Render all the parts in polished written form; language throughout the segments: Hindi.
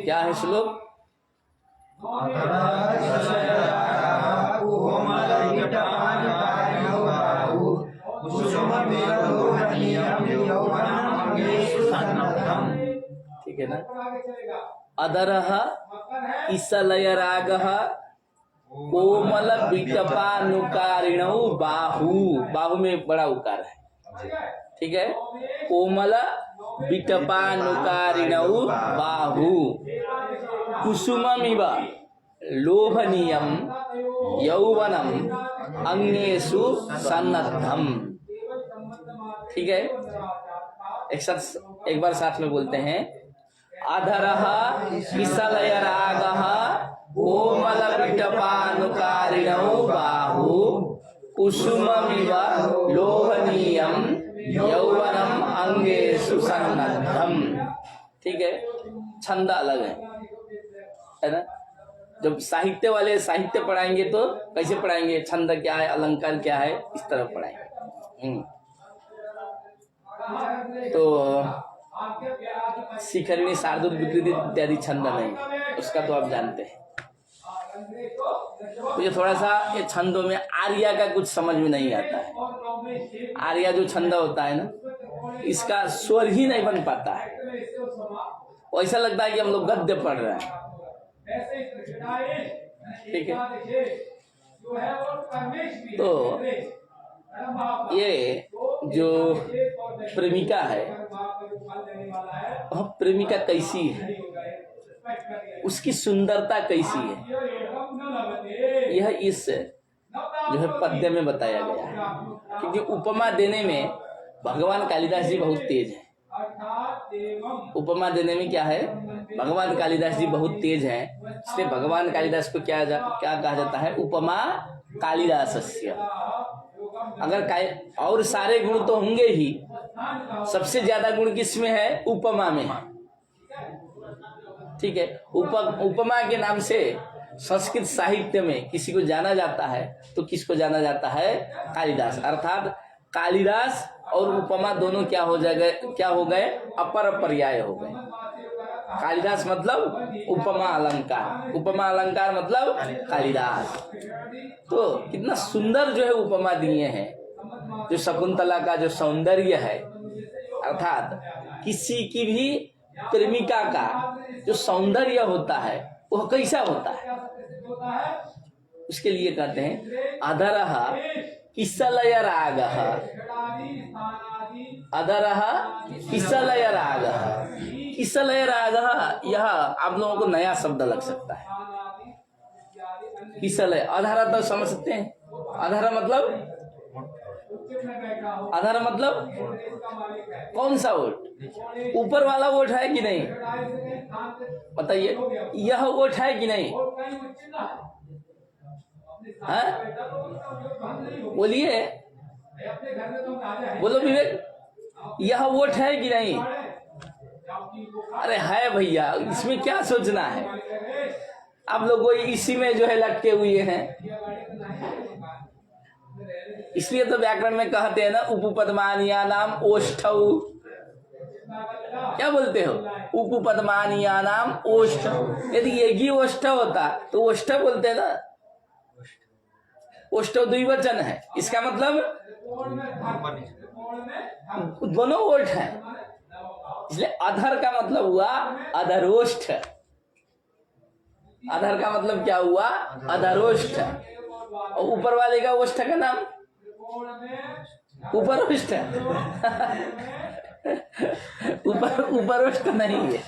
क्या है श्लोक? ठीक है ना? अधरः किसलय रागः कोमल विटपानुकारिणौ बाहु। बाहु में बड़ा उकार है, ठीक है। कोमल विटपानुकारिणौ बाहु कुसुममिव लोभनीयं यौवनम अंगेषु सन्नद्धम। ठीक है, एक बार साथ में बोलते हैं। अधरः किसलय रागः कोमल विटपानुकारिणौ बाहु कुसुममिव लोभनीयं यौवनम अंगेषु सन्नद्धम। ठीक है, छंद अलग है ना। जब साहित्य वाले साहित्य पढ़ाएंगे तो कैसे पढ़ाएंगे, छंद क्या है, अलंकार क्या है, इस तरह पढ़ाएंगे। तो शिखरिणी शार्दूल विकृति इत्यादि छंद नहीं, उसका तो आप जानते हैं। तो ये थोड़ा सा ये छंदों में आर्या का कुछ समझ में नहीं आता है। आर्या जो छंद होता है ना, इसका स्वर ही नहीं बन पाता है, ऐसा लगता है कि हम लोग गद्य पढ़ रहे हैं। ठीक है, तो ये जो प्रेमिका है, वह प्रेमिका कैसी है, उसकी सुंदरता कैसी है, यह इस जो है पद्य में बताया गया है। क्योंकि उपमा देने में भगवान कालिदास जी बहुत तेज है। उपमा देने में क्या है, भगवान कालिदास जी बहुत तेज हैं। इसलिए भगवान कालिदास को क्या कहा जाता है, उपमा कालिदासस्य। अगर और सारे गुण तो होंगे ही, सबसे ज्यादा गुण किसमें है, उपमा में है। ठीक है, उपमा के नाम से संस्कृत साहित्य में किसी को जाना जाता है तो किसको जाना जाता है, कालिदास। अर्थात कालिदास और उपमा दोनों क्या हो गए, अपर पर्याय हो गए। कालिदास मतलब उपमा अलंकार, उपमा अलंकार मतलब कालिदास। तो कितना सुंदर जो है उपमा दिए हैं। जो शकुंतला का जो सौंदर्य है, अर्थात किसी की भी प्रेमिका का जो सौंदर्य होता है वह कैसा होता है, उसके लिए कहते हैं अधरः किसलय रागः। अधरः किसलय रागः, किसलय रागः यह आप लोगों को नया शब्द लग सकता है। किसलय, अधर तो समझ सकते हैं। अधर मतलब कौन सा ओठ, ऊपर वाला ओठ है कि नहीं, बताइए। यह ओठ है कि नहीं, है? बोलिए, बोलो विवेक, यह ओठ है कि नहीं? अरे है भैया, इसमें क्या सोचना है। आप लोग इसी में जो है लटके हुए हैं। इसलिए तो व्याकरण में कहते हैं ना, उपपदमानिया नाम ओष्ठौ। क्या बोलते हो, उपपदमानिया नाम ओष्ठ। यदि एक ही ओष्ठ होता तो ओष्ठ बोलते हैं ना। ओष्ठ द्विवचन है, इसका मतलब दोनों ओठ है। इसलिए अधर का मतलब हुआ अधरोष्ठ। अधर का मतलब क्या हुआ, अधरोष्ठ। और ऊपर वाले का ओष्ठ का नाम उपरोष्ठ। उपरोष्ठ नहीं है।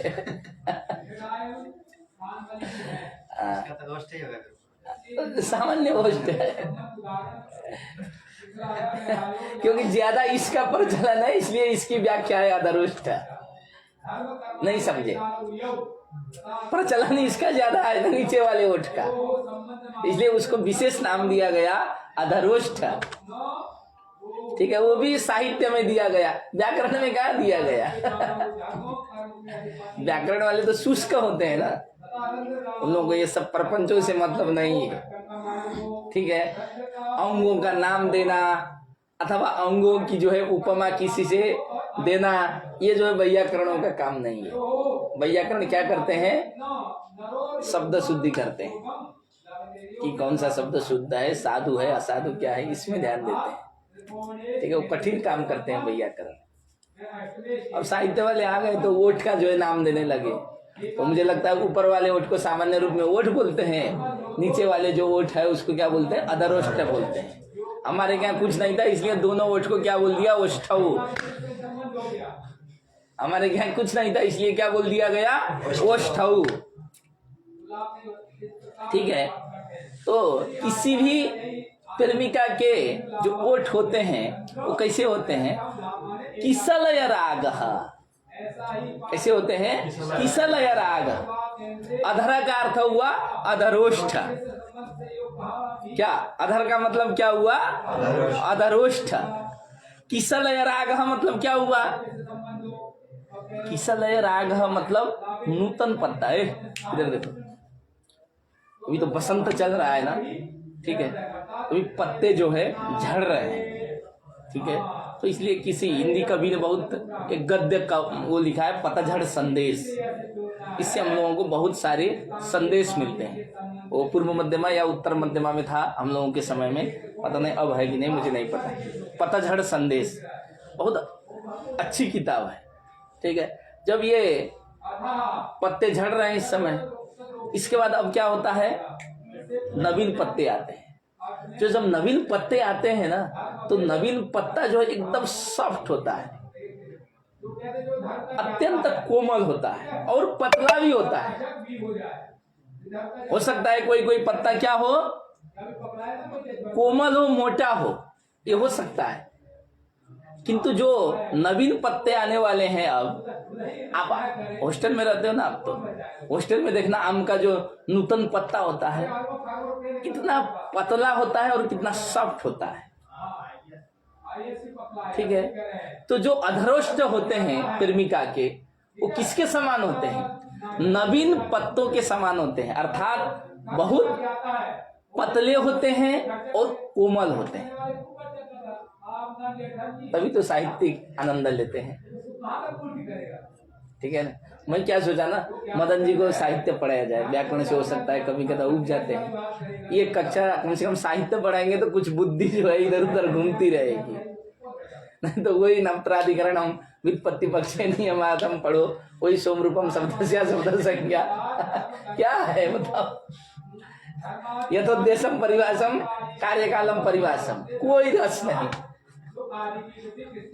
सामान्य ओष्ठ है, क्योंकि ज्यादा इसका प्रचलन है, इसलिए इसकी व्याख्या है अधरोष्ठ। नहीं समझे, प्रचलन इसका ज्यादा है नीचे वाले ओठ का, इसलिए उसको विशेष नाम दिया गया अधरोष्ठ। ठीक है, वो भी साहित्य में दिया गया, व्याकरण में क्या दिया गया। व्याकरण वाले तो शुष्क होते हैं ना, उन लोगों को ये सब प्रपंचों से मतलब नहीं है। ठीक है, अंगों का नाम देना, अथवा अंगों की जो है उपमा किसी से देना, ये जो है वैयाकरणों का काम नहीं है। वैयाकरण क्या करते हैं, शब्द शुद्धि करते हैं कि कौन सा शब्द शुद्ध है, साधु है, असाधु क्या है, इसमें ध्यान देते हैं। ठीक है, वो कठिन काम करते हैं वैयाकरण। अब साहित्य वाले आ गए तो ओठ का जो है नाम देने लगे, तो मुझे लगता है ऊपर वाले ओठ को सामान्य रूप में ओठ बोलते हैं, नीचे वाले जो ओठ है उसको क्या बोलते हैं, अधरोष्ठ बोलते हैं। हमारे यहाँ कुछ नहीं था इसलिए दोनों ओठ को क्या बोल दिया, ओष्ठऊ। हमारे यहाँ कुछ नहीं था इसलिए क्या बोल दिया गया, ओष्ठऊ। ठीक है, तो किसी भी प्रेमिका के जो ओठ होते हैं वो कैसे होते हैं, किसलय राग। कैसे होते हैं, किसलय राग। अधरा का अर्थ हुआ अधरोष्ठ। क्या अधर का मतलब क्या हुआ, अधरोष्ठ। किसलय राग मतलब क्या हुआ, किसलय राग मतलब नूतन पत्ता है। इधर देखो, अभी तो बसंत चल रहा है ना, ठीक है, अभी पत्ते जो है झड़ रहे हैं, ठीक है, तो इसलिए किसी हिंदी कवि ने बहुत एक गद्य का वो लिखा है, पतझड़ संदेश। इससे हम लोगों को बहुत सारे संदेश मिलते हैं। वो पूर्व मध्यमा या उत्तर मध्यमा में था हम लोगों के समय में, पता नहीं अब है कि नहीं, मुझे नहीं पता। पतझड़ संदेश बहुत अच्छी किताब है। ठीक है, जब ये पत्ते झड़ रहे हैं इस समय, इसके बाद अब क्या होता है, नवीन पत्ते आते हैं। जो जब नवीन पत्ते आते हैं ना, तो नवीन पत्ता जो है एकदम सॉफ्ट होता है, अत्यंत कोमल होता है और पतला भी होता है। हो सकता है कोई कोई पत्ता क्या हो, कोमल हो, मोटा हो, ये हो सकता है। किंतु जो नवीन पत्ते आने वाले हैं, अब आप हॉस्टल में रहते हो ना, आप तो हॉस्टल में देखना आम का जो नूतन पत्ता होता है कितना पतला होता है और कितना सॉफ्ट होता है। ठीक है, तो जो अधरोष्ठ होते हैं प्रेमिका के, वो किसके समान होते हैं, नवीन पत्तों के समान होते हैं, अर्थात बहुत पतले होते हैं और कोमल होते हैं। तभी तो साहित्यिक आनंद लेते हैं। ठीक है ना, मैं क्या सोचा ना, मदन जी को साहित्य पढ़ाया जाए, व्याकरण से हो सकता है कभी कभी उब जाते हैं। ये कक्षा कम से कम साहित्य पढ़ाएंगे तो कुछ बुद्धि जो है इधर उधर घूमती रहेगी, नहीं तो वही नवत्राधिकरण हम व्युत्पत्ति पक्षे नियमार्थम पढ़ो, वही सोमरूपम शब्दस्या शब्द संज्ञा क्या है बताओ, यथोद्देशम परिभाषम कार्यकालम परिभाषम, कोई रस नहीं।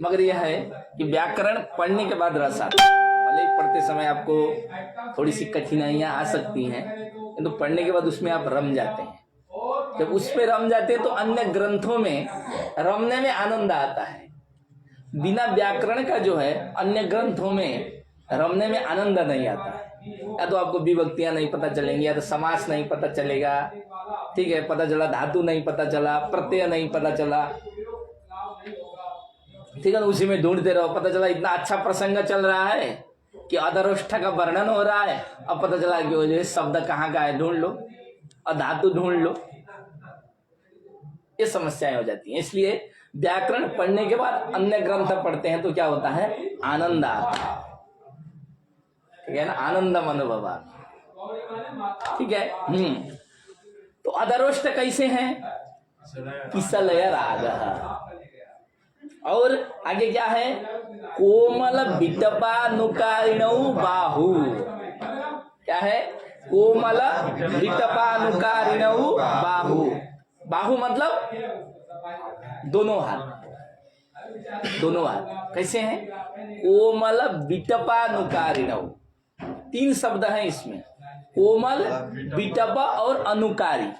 मगर यह है कि व्याकरण पढ़ने के बाद रस आता है। भले ही पढ़ते समय आपको थोड़ी सी कठिनाइयां आ सकती हैं, किंतु तो पढ़ने के बाद उसमें आप रम जाते हैं। जब उस पे रम जाते हैं तो अन्य ग्रंथों में रमने में आनंद आता है। बिना व्याकरण का जो है अन्य ग्रंथों में रमने में आनंद नहीं आता है। या तो आपको विभक्तियां नहीं पता चलेंगी, या तो समास नहीं पता चलेगा, ठीक है, पता चला धातु नहीं पता चला, प्रत्यय नहीं पता चला, ठीक है, उसी में ढूंढते रहो। पता चला इतना अच्छा प्रसंग चल रहा है कि अधरोष्ठ का वर्णन हो रहा है, अब पता चला कि वो जो शब्द कहाँ का है, ढूंढ लो और धातु ढूंढ लो, ये समस्याएं हो जाती हैं। इसलिए व्याकरण पढ़ने के बाद अन्य ग्रंथ पढ़ते हैं तो क्या होता है, आनंद आता है। ठीक है ना, आनंदम अनुभव। ठीक है, तो अधरोष्ठ कैसे हैं, किसलय राग। और आगे क्या है, कोमल विटपानुकारिणौ बाहु। क्या है, कोमल विटपानुकारिणौ बाहु। बाहु मतलब दोनों हाथ, दोनों हाथ कैसे हैं, कोमल विटपानुकारिणौ। तीन शब्द हैं इसमें, कोमल, विटप और अनुकारी।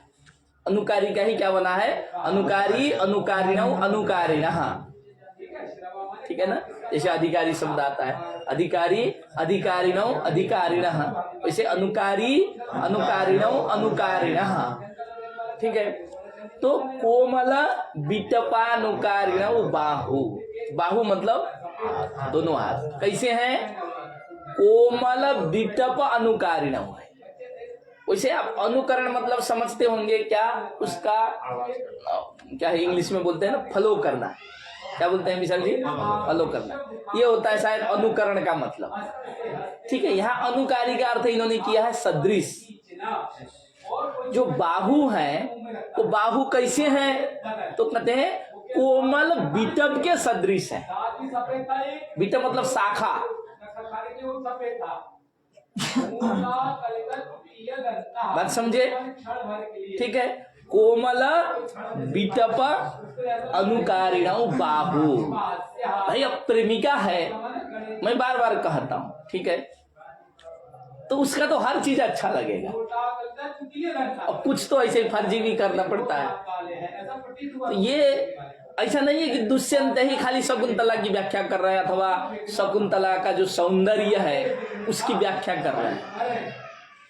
अनुकारी का ही क्या बना है, अनुकारी, अनुकारिणौ, अनुकारिणः। ठीक है ना, जैसे अधिकारी शब्द आता है, अधिकारी, अधिकारिणौ, अधिकारिणः, वैसे अनुकारी, अनुकारिणौ, अनुकारिणः। ठीक है, तो कोमल विटपानुकारिणौ बाहु। बाहु मतलब दोनों हाथ। कैसे हैं, कोमल विटप अनुकारिणौ है। वैसे आप अनुकरण मतलब समझते होंगे क्या, उसका क्या है, इंग्लिश में बोलते हैं ना, फॉलो करना। क्या बोलते हैं विशाल जी? फॉलो करना, ये होता है शायद अनुकरण का मतलब। ठीक है, यहाँ अनुकारी का अर्थ इन्होंने किया है सदृश। जो बाहु है वो बाहु कैसे हैं? तो कहते हैं कोमल बिटप के सदृश है। बिटप मतलब शाखा। बात समझे? ठीक है, कोमल बिटप अनुकारिण बाहु। भाई अब प्रेमिका है, मैं बार बार कहता हूं, ठीक है, तो उसका तो हर चीज अच्छा लगेगा, और कुछ तो ऐसे फर्जी भी करना पड़ता है। तो ये ऐसा नहीं है कि दुष्यंत ही खाली शकुंतला की व्याख्या कर रहा है अथवा शकुंतला का जो सौंदर्य है उसकी व्याख्या कर रहा है।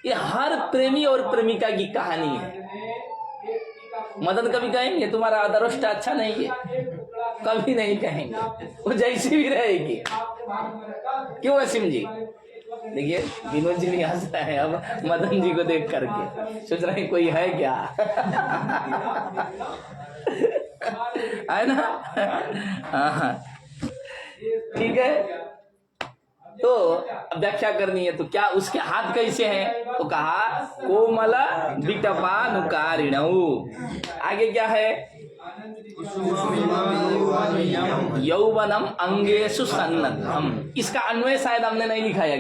ये हर प्रेमी और प्रेमिका की कहानी है। मदन कभी कहेंगे तुम्हारा आदर्श अच्छा नहीं है? कभी नहीं कहेंगे, वो जैसी भी रहेगी। क्यों असीम जी? देखिए विनोद जी भी हंस रहे हैं अब मदन जी को देख करके, सोच रहे हैं कोई है क्या? है ना? हाँ, ठीक है। तो व्याख्या करनी है, तो क्या उसके हाथ कैसे हैं? तो कहा कोमल बिटपानुकारिणौ। आगे क्या है? यौवनम अंगेषु सन्नद्धम। इसका अन्वय शायद हमने नहीं लिखा है।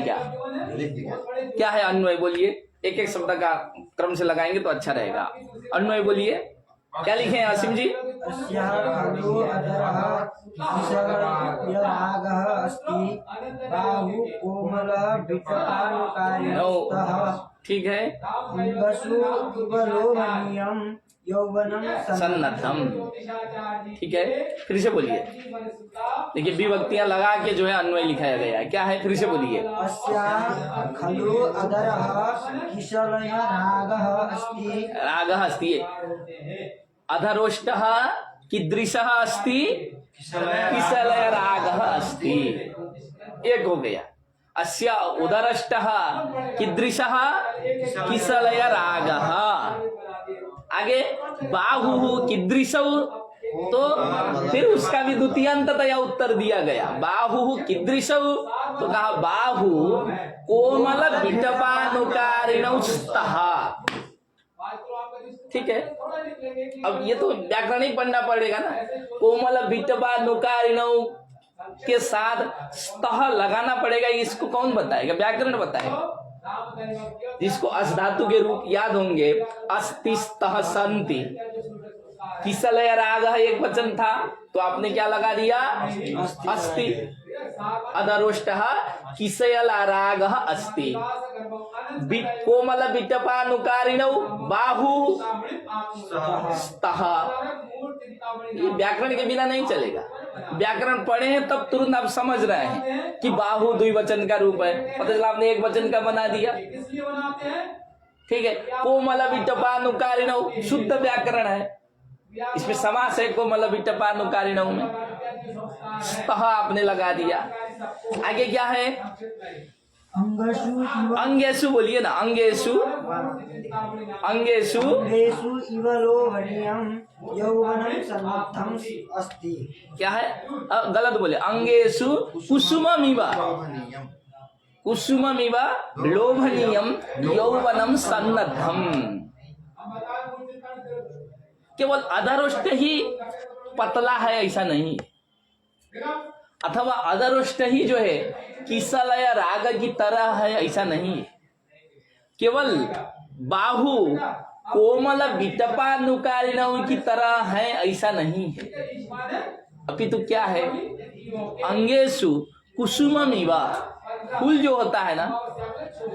क्या है अन्वय? बोलिए, एक एक शब्द का क्रम से लगाएंगे तो अच्छा रहेगा। अन्वय बोलिए, क्या लिखे हैं आसिम जी? ठीक है, सन्नद्धम। ठीक है, फिर से बोलिए। देखिए विभक्तियां लगा के जो है अन्वय लिखाया गया है। क्या है? फिर से बोलिए। रागः अस्ति, अधरोष्टः कीदृशः अस्ति? किसलय रागः अस्ति। एक हो गया। अस्य उदरष्टः कीदृशः? किसलय रागः। आगे बाहु कीदृशौ, तो फिर उसका भी द्वितीयांततया उत्तर दिया गया। बाहु कीदृशौ, तो कहा बाहु कोमल बिटपानुकारिणौ स्तः। ठीक है, अब ये तो व्याकरण ही पढ़ना पड़ेगा ना। कोमल बिटपानुकारिणौ के साथ स्तः लगाना पड़ेगा। इसको कौन बताएगा? व्याकरण बताएगा। जिसको अस धातु के रूप याद होंगे, अस्ति स्तः सन्ति, किसलय राग एक वचन था तो आपने क्या लगा दिया? अस्ति। अधरोष्टः किसयल राग अस्ति। कोमल बिटपानुकारिणौ बाहु स्तः। ये व्याकरण के बिना नहीं चलेगा। व्याकरण पढ़े हैं तब तुरंत आप समझ रहे हैं कि बाहु द्विवचन का रूप है, पता चला आपने एक वचन का बना दिया। ठीक है, कोमल बिटपानुकारिणौ शुद्ध व्याकरण है, इसमें समास है कोमल बिटपानुकारिणौ में, स्तः आपने लगा दिया। आगे क्या है? अंगेषु बोलिए ना। अंगेषु, अंगेषु इव लोभनीयं यौवनं सन्नद्धं अस्ति। क्या है? गलत बोले। अंगेषु कुसुममिव, कुसुममिव लोभनीयं यौवनं सन्नद्धं। केवल अधरोष्ट ही पतला है ऐसा नहीं, अथवा अधरोष्ट ही जो है किसलय राग की तरह है ऐसा नहीं है। केवल बाहु कोमल बिटपानुकारिणौ की तरह है ऐसा नहीं है। अपितु क्या है? अंगेषु कुसुममिव। फूल जो होता है ना,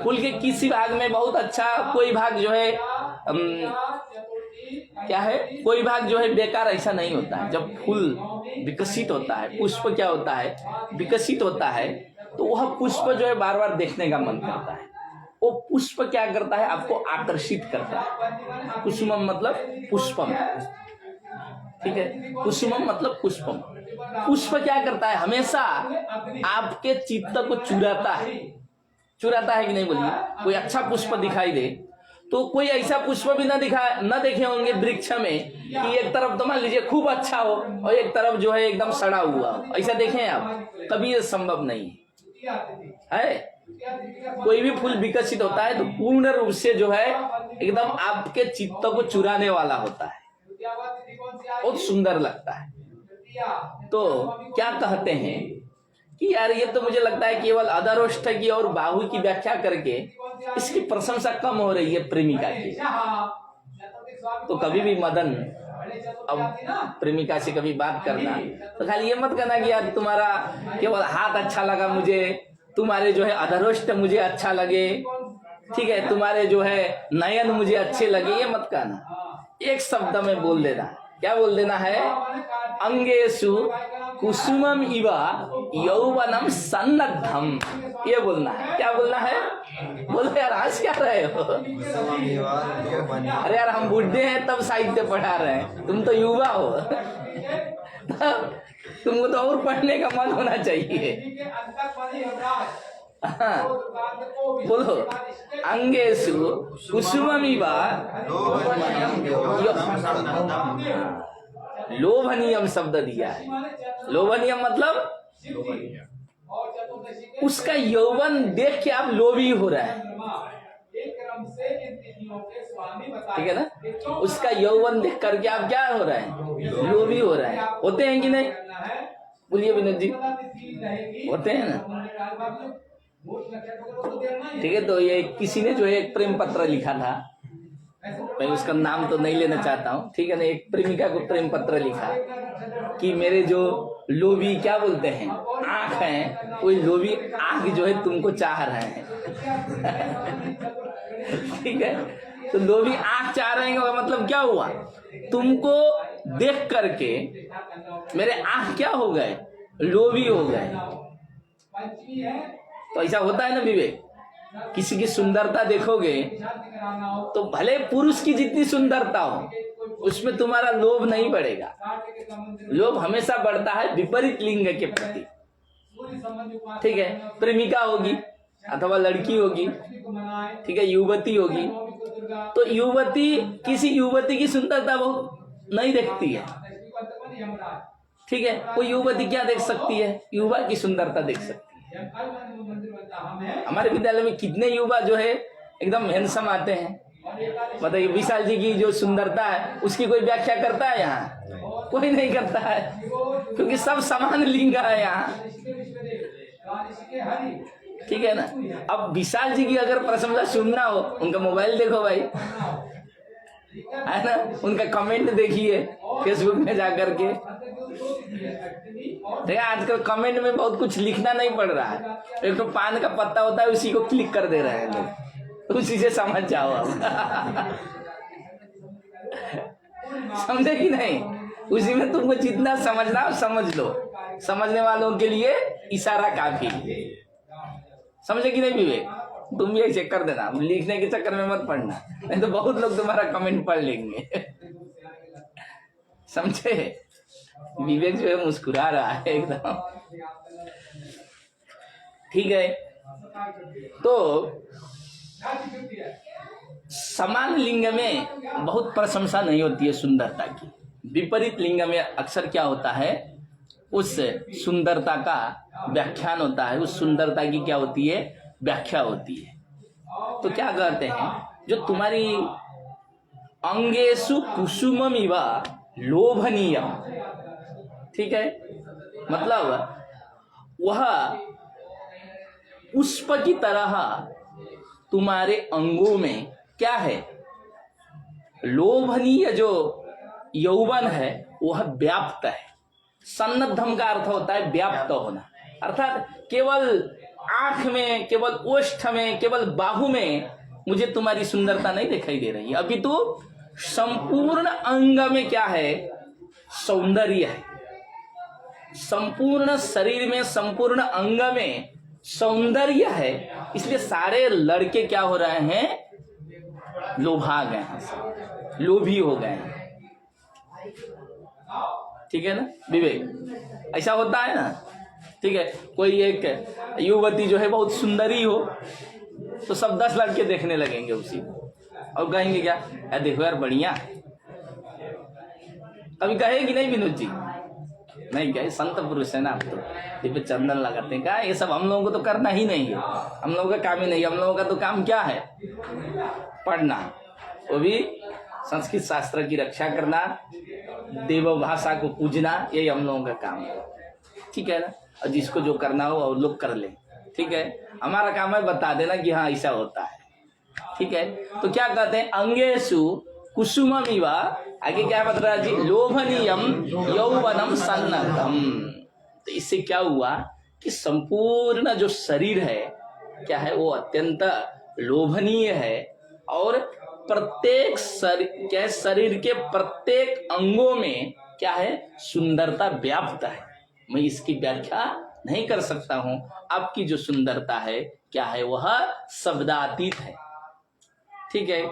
फूल के किसी भाग में बहुत अच्छा, कोई भाग जो है क्या है, कोई भाग जो है बेकार ऐसा नहीं होता है। जब फूल विकसित होता है, पुष्प क्या होता है, विकसित होता है, तो वह पुष्प जो है बार बार देखने का मन करता है। वो पुष्प क्या करता है? आपको आकर्षित करता है। कुसुमम मतलब पुष्पम। ठीक है, कुसुमम मतलब पुष्पम। पुष्प क्या करता है? हमेशा आपके चित्त को चुराता है। चुराता है कि नहीं बोलिए? कोई अच्छा पुष्प दिखाई दे तो कोई ऐसा पुष्प भी न देखे होंगे वृक्ष में कि एक तरफ तो मान लीजिए खूब अच्छा हो और एक तरफ जो है एकदम सड़ा हुआ हो, ऐसा देखें आप? कभी ये संभव नहीं है। कोई भी फूल विकसित होता है तो पूर्ण रूप से जो है एकदम आपके चित्त को चुराने वाला होता है, बहुत सुंदर लगता है। तो क्या कहते हैं कि यार ये तो मुझे लगता है केवल अधरोष्ठ की और बाहु की व्याख्या करके इसकी प्रशंसा कम हो रही है प्रेमिका की। तो कभी भी मदन अब प्रेमिका से कभी बात करना तो खाली ये मत कहना कि यार तुम्हारा केवल हाथ अच्छा लगा मुझे, तुम्हारे जो है अधरोष्ठ मुझे अच्छा लगे, ठीक है, तुम्हारे जो है नयन मुझे अच्छे लगे, ये मत कहना। एक शब्द में बोल देना, क्या बोल देना है? अंगेषु कुसुमम इवा यौवनम सन्नद्धम, ये बोलना है। क्या बोलना है? बोलो यार, हंस क्या रहे हो? अरे यार हम बूढ़े हैं तब साहित्य पढ़ा रहे हैं, तुम तो युवा हो तुमको तो और पढ़ने का मन होना चाहिए। हाँ, बोलो अंगेषु कुसुममिवा लोभनीयम शब्द दिया है। लोभनीयम मतलब उसका यौवन देख के आप लोभी हो रहा है, ठीक है ना? उसका यौवन देख करके आप क्या हो रहा है? लोभी हो रहा है। होते हैं कि नहीं? बोलिए विनोद जी, होते हैं ना? ठीक है, तो ये किसी ने जो है एक प्रेम पत्र लिखा था, मैं उसका नाम तो नहीं लेना चाहता हूँ, ठीक है ना? एक प्रेमिका को प्रेम पत्र लिखा कि मेरे जो लोभी क्या बोलते हैं आंख हैं, कोई लोभी आंख जो है तुमको चाह रहे हैं ठीक है, तो लोभी आंख चाह रहे हैं मतलब क्या हुआ? तुमको देख करके मेरे आंख क्या हो गए? लोभी हो गए। तो ऐसा होता है ना विवेक? किसी की सुंदरता देखोगे तो भले पुरुष की जितनी सुंदरता हो उसमें तुम्हारा लोभ नहीं बढ़ेगा। लोभ हमेशा बढ़ता है विपरीत लिंग के प्रति, ठीक है? प्रेमिका होगी अथवा लड़की होगी, ठीक है, युवती होगी, तो युवती किसी युवती की सुंदरता बहुत नहीं देखती है, ठीक है? कोई युवती क्या देख सकती है? युवा की सुंदरता देख सकती है। हमारे विद्यालय में कितने युवा जो है एकदम हैंडसम आते हैं। बताइए, विशाल जी की जो सुंदरता है उसकी कोई व्याख्या करता है यहाँ? कोई नहीं करता है, क्योंकि सब समान लिंग है यहाँ, ठीक है ना? अब विशाल जी की अगर प्रशंसा सुनना हो, उनका मोबाइल देखो भाई, है ना? उनका कमेंट देखिए फेसबुक में जाकर के। देखिए आजकल कमेंट में बहुत कुछ लिखना नहीं पड़ रहा है, एक तो पान का पत्ता होता है उसी को क्लिक कर दे रहे हैं लोग, उसी से समझ जाओ आप समझे कि नहीं? उसी में तुमको जितना समझना हो समझ लो, समझने वालों के लिए इशारा काफी। समझे कि नहीं विवेक? तुम भी ऐसे कर देना, लिखने के चक्कर में मत पढ़ना, नहीं तो बहुत लोग तुम्हारा कमेंट पढ़ लेंगे समझे? विवेक जो है मुस्कुरा रहा है एकदम, ठीक है? तो समान लिंग में बहुत प्रशंसा नहीं होती है सुंदरता की, विपरीत लिंग में अक्सर क्या होता है? उस सुंदरता का व्याख्यान होता है, उस सुंदरता की क्या होती है? व्याख्या होती है। तो क्या कहते हैं? जो तुम्हारी अंगेषु कुसुममिवा लोभनीयम, ठीक है, मतलब वह पुष्प की तरह तुम्हारे अंगों में क्या है? लोभनीय जो यौवन है वह व्याप्त है। सन्नद्धम का अर्थ होता है व्याप्त होना, अर्थात केवल आंख में, केवल ओष्ठ में, केवल बाहु में मुझे तुम्हारी सुंदरता नहीं दिखाई दे रही है, अभी तो संपूर्ण अंग में क्या है? सौंदर्य है। संपूर्ण शरीर में, संपूर्ण अंग में सौंदर्य है, इसलिए सारे लड़के क्या हो रहे हैं? लोभा गए हैं, लोभी हो गए हैं, ठीक है ना विवेक? ऐसा होता है ना, ठीक है? कोई एक युवती जो है बहुत सुंदरी हो तो सब 10 लड़के देखने लगेंगे उसी को, और कहेंगे क्या, यार देखो यार बढ़िया। कभी कहेगी नहीं विनोद जी? नहीं कहे, संत पुरुष है ना आप तो, ये पे चंदन लगाते हैं। क्या ये सब हम लोगों को तो करना ही नहीं है, हम लोगों का काम ही नहीं है। हम लोगों का तो काम क्या है, पढ़ना, वो भी संस्कृत शास्त्र की रक्षा करना, देव भाषा को पूजना, यही हम लोगों का काम है। ठीक है ना? और जिसको जो करना हो और लोग कर ले। ठीक है, हमारा काम है बता देना कि हाँ ऐसा होता है। ठीक है, तो क्या कहते हैं, अंगेशु कुसुममिव, आगे क्या बता रहा जी, लोभनीयम यौवनम सन्नद्धम। तो इससे क्या हुआ कि संपूर्ण जो शरीर है क्या है, वो अत्यंत लोभनीय है और प्रत्येक शरीर, क्या है, शरीर के प्रत्येक अंगों में क्या है, सुंदरता व्याप्त है। मैं इसकी व्याख्या नहीं कर सकता हूं। आपकी जो सुंदरता है क्या है, वह शब्दातीत है। ठीक है,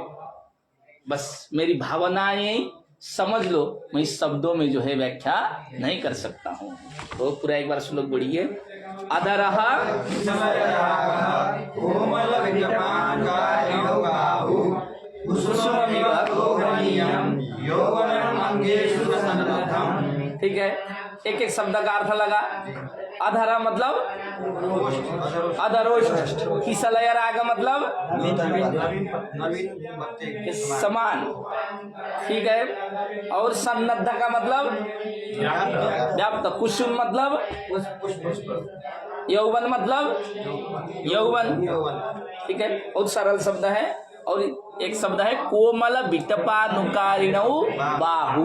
बस मेरी भावनाएं समझ लो, मैं इस शब्दों में जो है व्याख्या नहीं कर सकता हूं। तो पूरा एक बार श्लोक बोलिए। अधरः ठीक है, एक एक शब्द का अर्थ लगा। अधरा मतलब अधरोष्ठ, किसलय राग मतलब समान। ठीक है, और सन्नद्ध का मतलब व्याप्त, कुसुम मतलब यौवन मतलब यौवन। ठीक है, बहुत सरल शब्द है। और एक शब्द है कोमल विटपानुकारिणौ बाहु।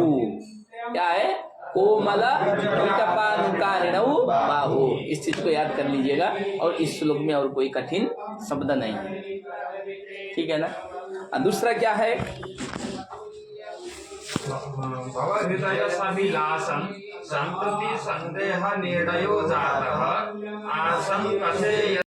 क्या है, कोमल विटपानुकारिणौ बाहु। इस चीज को याद कर लीजिएगा। और इस श्लोक में और कोई कठिन शब्द नहीं है। ठीक है ना? दूसरा क्या है, भवहृदय सविलासं संप्रति संदेह निर्णयो जातः आशंकसे